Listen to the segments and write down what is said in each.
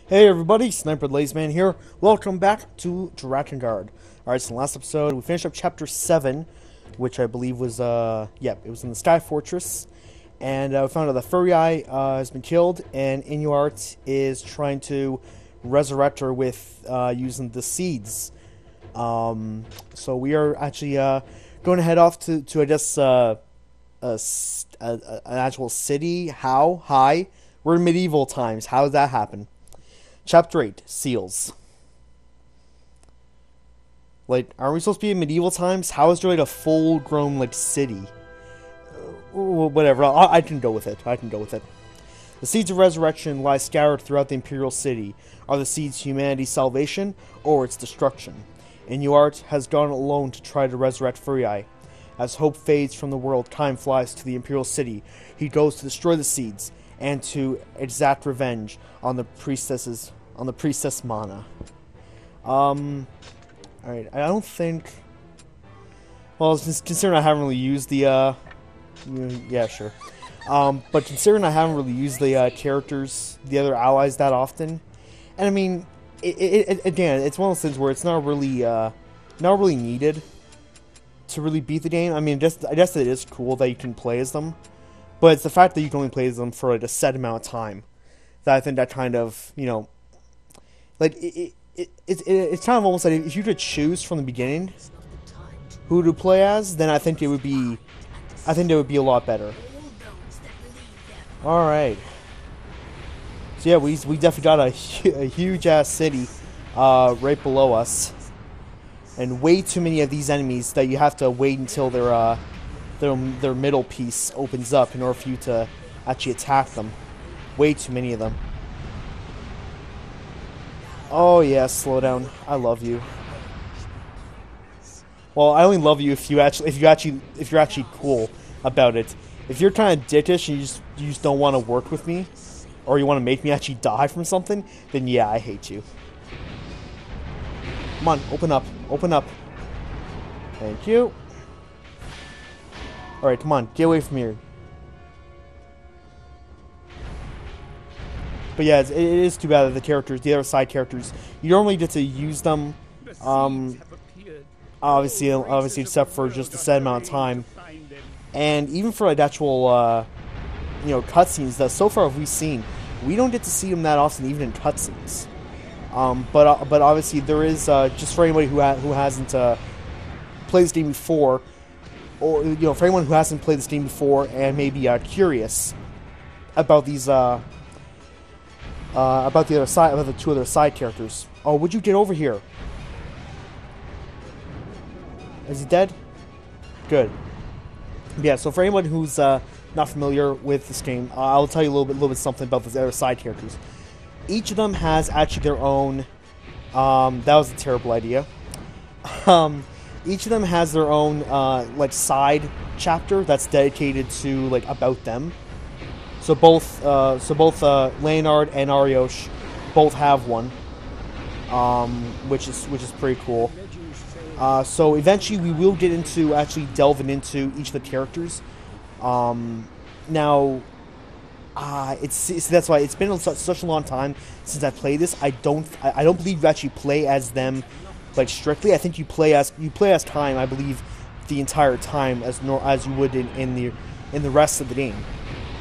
Hey everybody, Snipertheladiesman here. Welcome back to Drakengard. Alright, so in the last episode we finished up chapter 7, which I believe was, it was in the Sky Fortress. And we found out that Furry Eye has been killed, and Inuart is trying to resurrect her with, using the seeds. So we are actually, going to head off to I guess, an actual city. How? Hi? We're in medieval times. How did that happen? Chapter 8, Seals. Like, are we supposed to be in medieval times? How is there, like, a full-grown, like, city? Whatever, I can go with it. The seeds of resurrection lie scattered throughout the Imperial City. Are the seeds humanity's salvation, or its destruction? Inuart has gone alone to try to resurrect Furry Eye. As hope fades from the world, time flies to the Imperial City. He goes to destroy the seeds, and to exact revenge on the priestess Manah. Alright, I don't think... Well, considering I haven't really used the, yeah, sure. But considering I haven't really used the, characters, the other allies that often, and I mean, again, it's one of those things where it's not really needed to really beat the game. I mean, I guess it is cool that you can play as them, but it's the fact that you can only play as them for, like, a set amount of time that I think that kind of, you know, like, it's kind of almost like if you could choose from the beginning who to play as, then I think it would be a lot better. Alright. So yeah, we definitely got a huge ass city right below us. And way too many of these enemies that you have to wait until their middle piece opens up in order for you to actually attack them. Way too many of them. Oh yeah, slow down. I love you. Well, I only love you if you're actually cool about it. If you're kind of dickish and you just don't want to work with me, or you want to make me actually die from something, then yeah, I hate you. Come on, open up. Open up. Thank you. Alright, come on, get away from here. But yeah, it is too bad that the characters, the other side characters, you normally get to use them, obviously except for just a set amount of time. And even for like actual, cutscenes that so far we've seen, we don't get to see them that often, even in cutscenes. But obviously there is, just for anybody who hasn't played this game before, or for anyone who hasn't played this game before and may be curious about these, about the two other side characters. Oh, would you get over here? Is he dead? Good. Yeah. So for anyone who's not familiar with this game, I'll tell you a little bit something about the other side characters. Each of them has actually their own. That was a terrible idea. Each of them has their own like side chapter that's dedicated to like about them. So both Leonard and Ariosh both have one, which is pretty cool. So eventually we will get into actually delving into each of the characters. Now, that's why it's been such a long time since I played this. I don't believe you actually play as them, like strictly. I think you play as Time. I believe the entire time as you would in the rest of the game.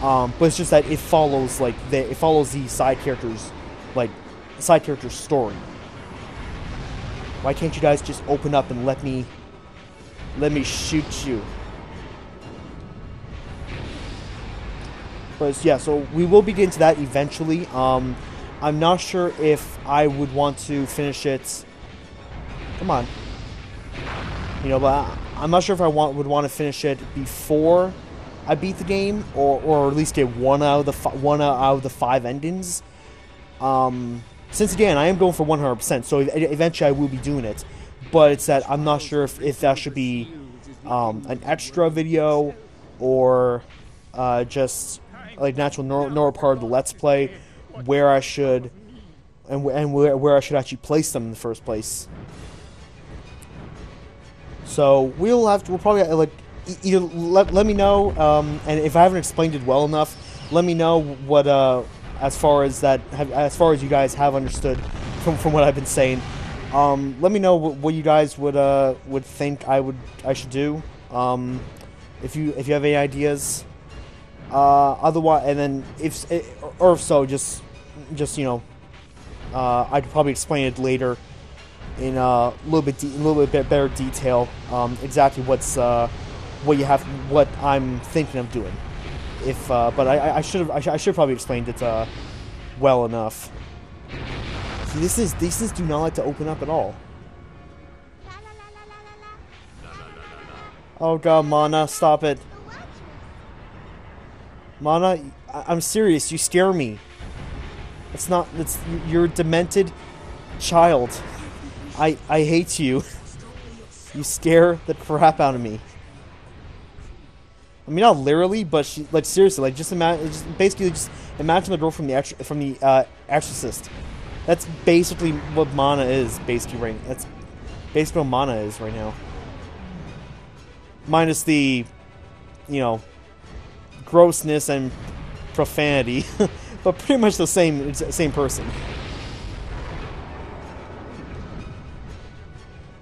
But it's just that it follows the side characters, like the side character's story. Why can't you guys just open up and let me shoot you? But yeah, so we will begin to that eventually. I'm not sure if I would want to finish it. Come on, but I'm not sure if I would want to finish it before I beat the game, or at least get one out of the 5 endings. Since again, I am going for 100%, so eventually I will be doing it. But it's that I'm not sure if that should be an extra video or just like natural normal part of the Let's Play, where I should where I should actually place them in the first place. So we'll probably like. Either let me know, and if I haven't explained it well enough, let me know what as far as as far as you guys have understood from what I've been saying. Let me know what you guys would think I should do. If you have any ideas. Otherwise, and then if so, just I'd probably explain it later in a little bit better detail. Exactly what I'm thinking of doing. But I should probably explained it well enough. See, these things do not like to open up at all. Oh god, Manah, stop it. Manah, I'm serious. You scare me. You're a demented child. I hate you. You scare the crap out of me. I mean, not literally, but seriously, basically imagine the girl from the Exorcist. That's basically what Manah is, That's basically what Manah is right now. Minus the, grossness and profanity, but pretty much the same person.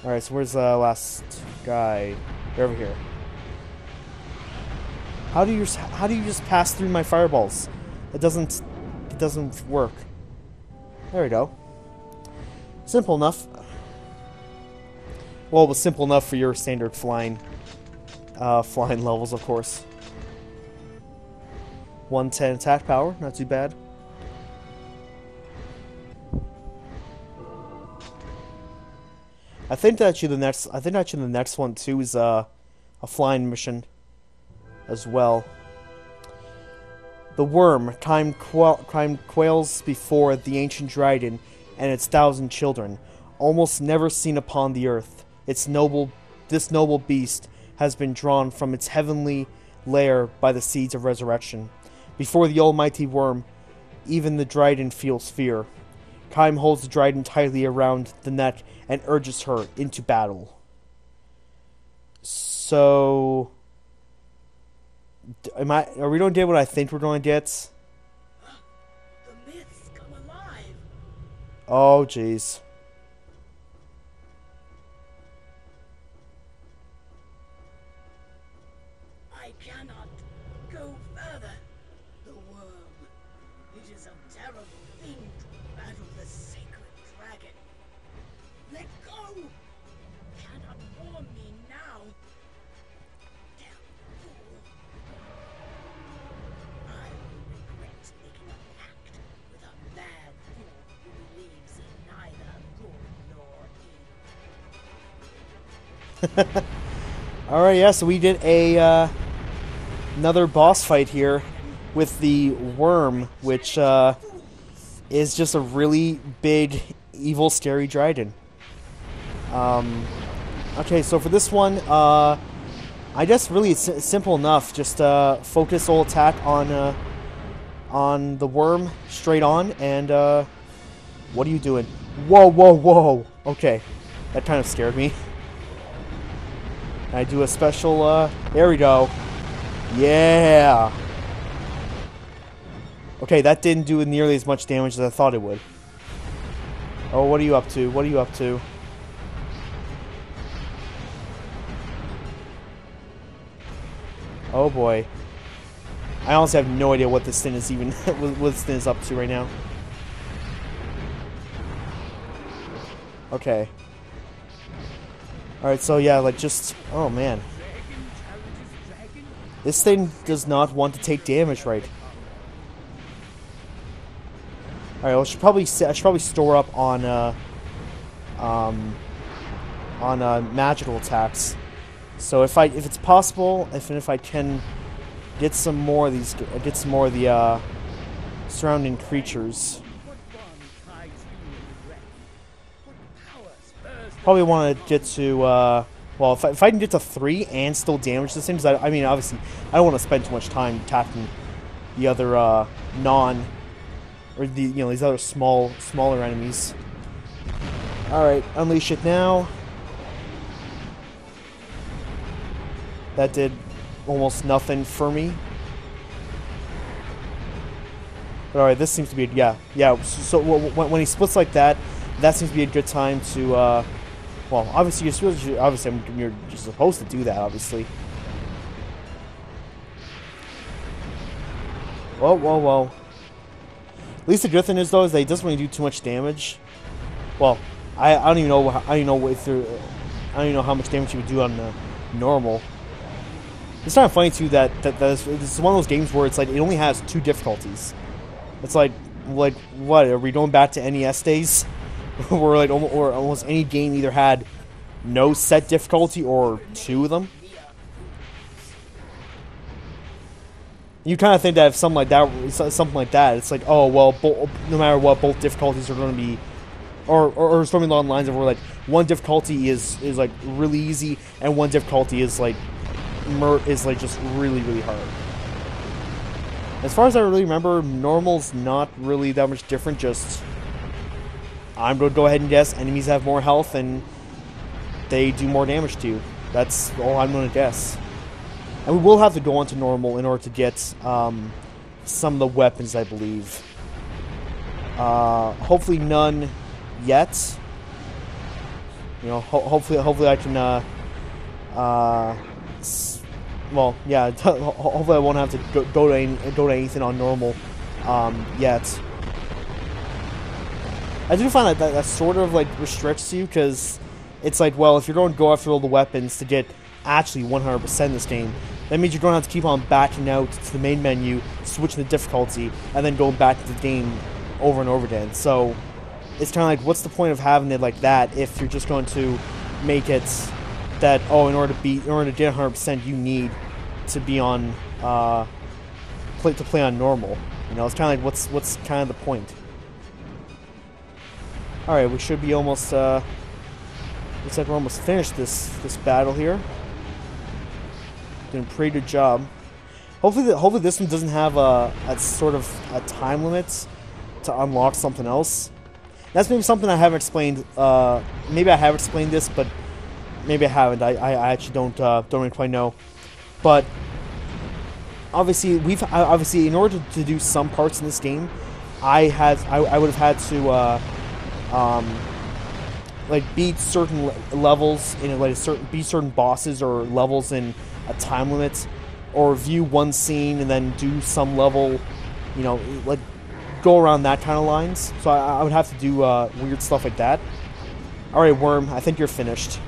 All right, so where's the last guy? They're over here. How do you just pass through my fireballs? It doesn't work. There we go. Simple enough. Well, it was simple enough for your standard flying levels, of course. 110 attack power, not too bad. I think actually the next one too is a flying mission as well. The Wyrm, time quails before the ancient dragon and its 1,000 children, almost never seen upon the earth. This noble beast has been drawn from its heavenly lair by the seeds of resurrection. Before the almighty Wyrm, even the dragon feels fear. Kaim holds the dragon tightly around the neck and urges her into battle. So, are we going to get what I think we're going to get? The myths come alive. Oh, jeez. I cannot go further. The Wyrm. It is a terrible thing to battle the sacred dragon. Let go! Cannot warn me now. Damn fool. I will regret making a pact with a mad fool who believes in neither good nor evil. Alright, yeah, so we did another boss fight here with the Wyrm, which is just a really big, evil, scary dragon. Okay, so for this one, I guess really it's simple enough. Just focus all attack on the Wyrm, straight on, and what are you doing? Whoa, whoa, whoa! Okay, that kind of scared me. I do a special, there we go. Yeah! Okay, that didn't do nearly as much damage as I thought it would. Oh, what are you up to? What are you up to? Oh boy. I honestly have no idea what this thing is even, what this thing is up to right now. Okay. Alright, so yeah, oh man. This thing does not want to take damage, right? Alright, I should probably store up on magical attacks. So if it's possible, if I can get some more of the surrounding creatures. Probably want to get to well, if I can get to 3 and still damage this thing, because I mean, obviously, I don't want to spend too much time attacking the other these other smaller enemies. All right, unleash it now. That did almost nothing for me. But alright, this seems to be yeah. So when he splits like that, that seems to be a good time to well, obviously you're just supposed to do that, obviously. Whoa. At least the good thing is though is that he doesn't really do too much damage. Well, I don't even know I don't even know how much damage he would do on normal. It's kind of funny too that this is one of those games where it's like it only has 2 difficulties. It's like what are we going back to NES days, where like almost any game either had no set difficulty or 2 of them. You kind of think that if something like that, it's like, oh well, no matter what, both difficulties are going to be, or something along the lines of where like one difficulty is like really easy and one difficulty is like just really hard. As far as I really remember, normal's not really that much different. Just I'm going to go ahead and guess enemies have more health and they do more damage to you. That's all I'm going to guess. And we will have to go on to normal in order to get some of the weapons, I believe. Hopefully none yet. You know, hopefully I can. Well, yeah. Hopefully I won't have to go to anything on normal yet. I do find that sort of like restricts you, because it's like, well, if you're going to go after all the weapons to get actually 100% this game, that means you're going to have to keep on backing out to the main menu, switching the difficulty, and then going back to the game over and over again. So it's kind of like, what's the point of having it like that if you're just going to make it that, oh, in order to get 100%, you need to be on play on normal. You know, it's kind of like, what's kind of the point? All right, we should be almost. Looks like we're almost finished this battle here. Doing a pretty good job. Hopefully this one doesn't have a sort of a time limit to unlock something else. That's maybe something I haven't explained. Maybe I have explained this, but maybe I haven't. I actually don't really quite know. But obviously in order to do some parts in this game, I would have had to like beat certain levels in like beat certain bosses or levels in a time limit, or view one scene and then do some level, you know, like go around that kind of lines. So I would have to do weird stuff like that. Alright, Wyrm, I think you're finished.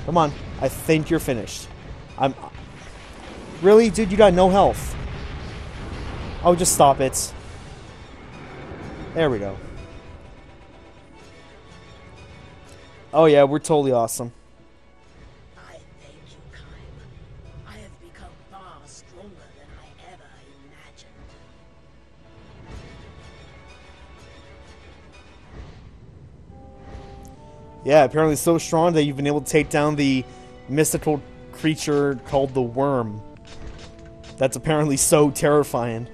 Come on, I think you're finished. Really? Dude, you got no health. Oh, just stop it. There we go. Oh yeah, we're totally awesome. I thank you, Kyle. I have become far stronger than I ever imagined. Yeah, apparently so strong that you've been able to take down the mythical creature called the Wyrm. That's apparently so terrifying.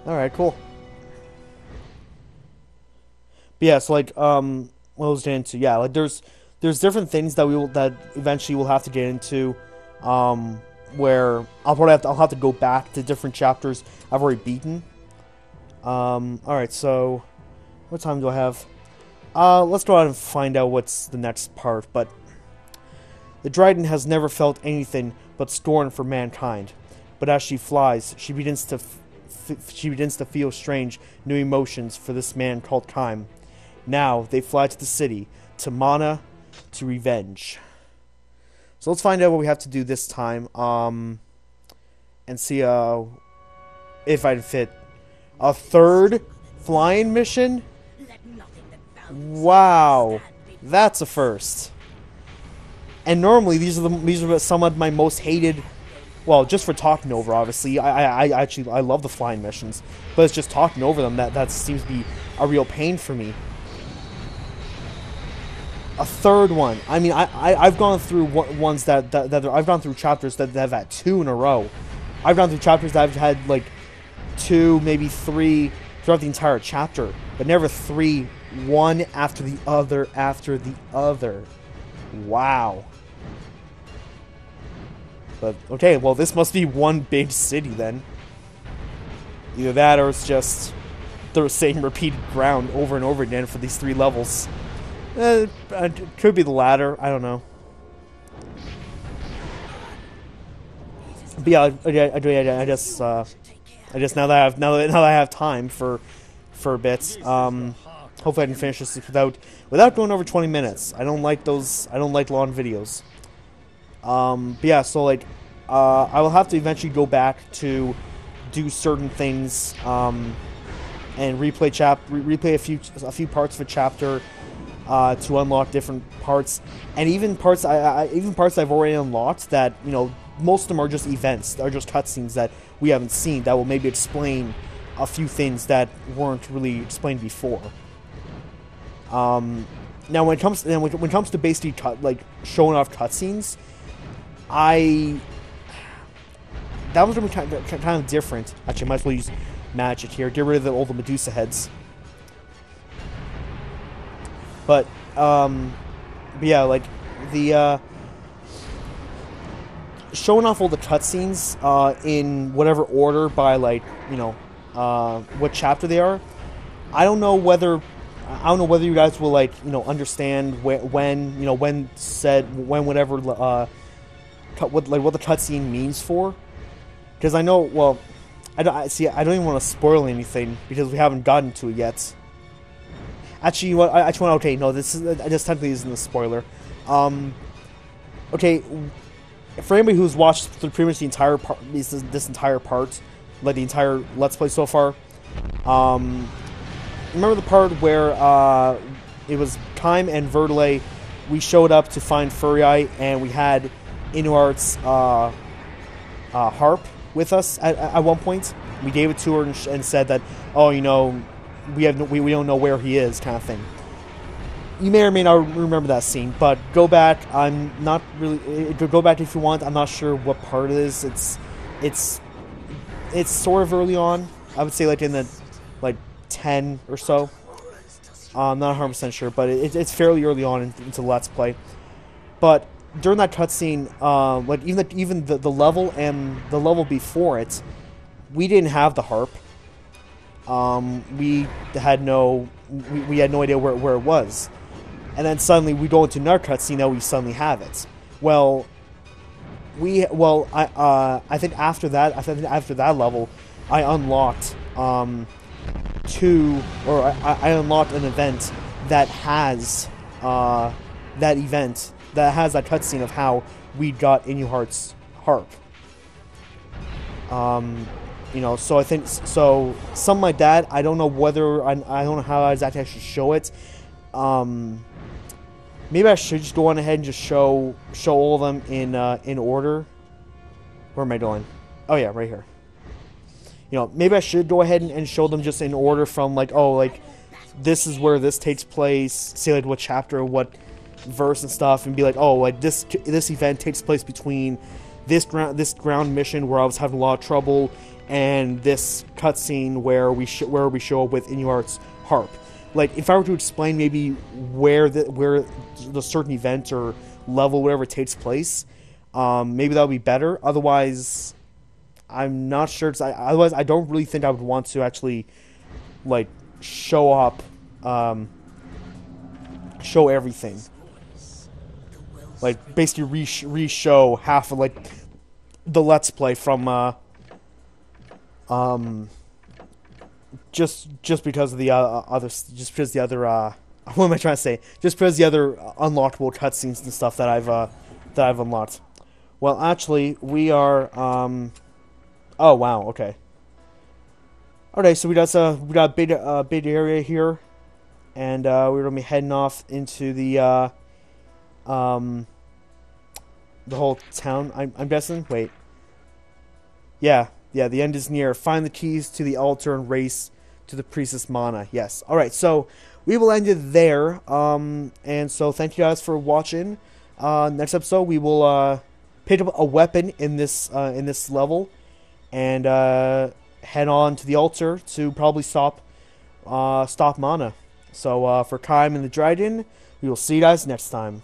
Alright, cool. But yeah, so like, what was getting into? Yeah, like there's different things that eventually we'll have to get into, where I'll have to go back to different chapters I've already beaten. Alright, so what time do I have? Let's go out and find out what's the next part. But the dragon has never felt anything but scorn for mankind. But as she flies, she begins to feel strange new emotions for this man called Kime. Now they fly to the city, to Manah, to revenge. So let's find out what we have to do this time, and see if I can fit a third flying mission. Wow, that's a first. And normally these are some of my most hated. Well, just for talking over, obviously. I actually love the flying missions, but it's just talking over them that seems to be a real pain for me. A third one. I mean, I've gone through ones that I've gone through chapters that have had 2 in a row. I've gone through chapters that I've had like 2, maybe 3 throughout the entire chapter, but never 3, one after the other after the other. Wow. But, okay, well, this must be one big city, then. Either that, or it's just the same repeated ground over and over again for these 3 levels. It could be the latter, I don't know. But yeah, I just now that I have time for a bit, hopefully I can finish this without going over 20 minutes. I don't like long videos. But yeah, so like, I will have to eventually go back to do certain things, and replay a few parts of a chapter, to unlock different parts, and even parts I've already unlocked that, you know, most of them are just events, are just cutscenes that we haven't seen that will maybe explain a few things that weren't really explained before. Now when it comes to basically showing off cutscenes, that was going to be kind of different. Actually, I might as well use magic here. Get rid of all the Medusa heads. But yeah, like, the, showing off all the cutscenes, in whatever order by, like, you know, what chapter they are. I don't know whether you guys will, like, you know, understand when whatever, what the cutscene means for. Because I know, well, I don't even want to spoil anything because we haven't gotten to it yet. Actually, what okay, no, this technically isn't a spoiler. Okay, for anybody who's watched through pretty much the entire part, this entire part, like the entire Let's Play so far, remember the part where it was Time and Verdale, we showed up to find Furiae, and we had Inuart's harp with us at one point. We gave it to her and said that, oh, you know, we don't know where he is, kind of thing. You may or may not remember that scene, but go back. I'm not really. Go back if you want. I'm not sure what part it is. It's sort of early on. I would say like in the 10 or so. I'm not 100% sure, but it's fairly early on into the Let's Play. But during that cutscene, like even the level and the level before it, we didn't have the harp. We had no idea where it was, and then suddenly we go into another cutscene that we suddenly have it. Well, I think after that level, I unlocked I unlocked an event that has that cutscene of how we got Inuart's harp. You know, so I think something like that. I don't know whether I don't know how exactly I should show it. Maybe I should just go on ahead and just show all of them in order. Where am I going? Oh yeah, right here. You know, maybe I should go ahead and show them just in order from like, oh, like this is where this takes place. Say like what chapter, what verse and stuff, and be like, oh, like this event takes place between this ground mission where I was having a lot of trouble, and this cutscene where we show up with Inuart's harp. Like, if I were to explain maybe where the certain event or level, whatever takes place, maybe that would be better. Otherwise, I'm not sure. Otherwise, I don't really think I would want to actually like show everything. Like, basically re-show half of like the Let's Play from just because of the other what am I trying to say? Just because the other unlockable cutscenes and stuff that I've unlocked. Well, actually, we are oh wow, okay. Okay, so we got a big area here, and we're gonna be heading off into the whole town. I'm guessing. Wait. Yeah, the end is near. Find the keys to the altar and race to the priestess Manah. Yes. Alright, so we will end it there. And so thank you guys for watching. Next episode we will pick up a weapon in this level and head on to the altar to probably stop Manah. So for Kime and the Dragon, we will see you guys next time.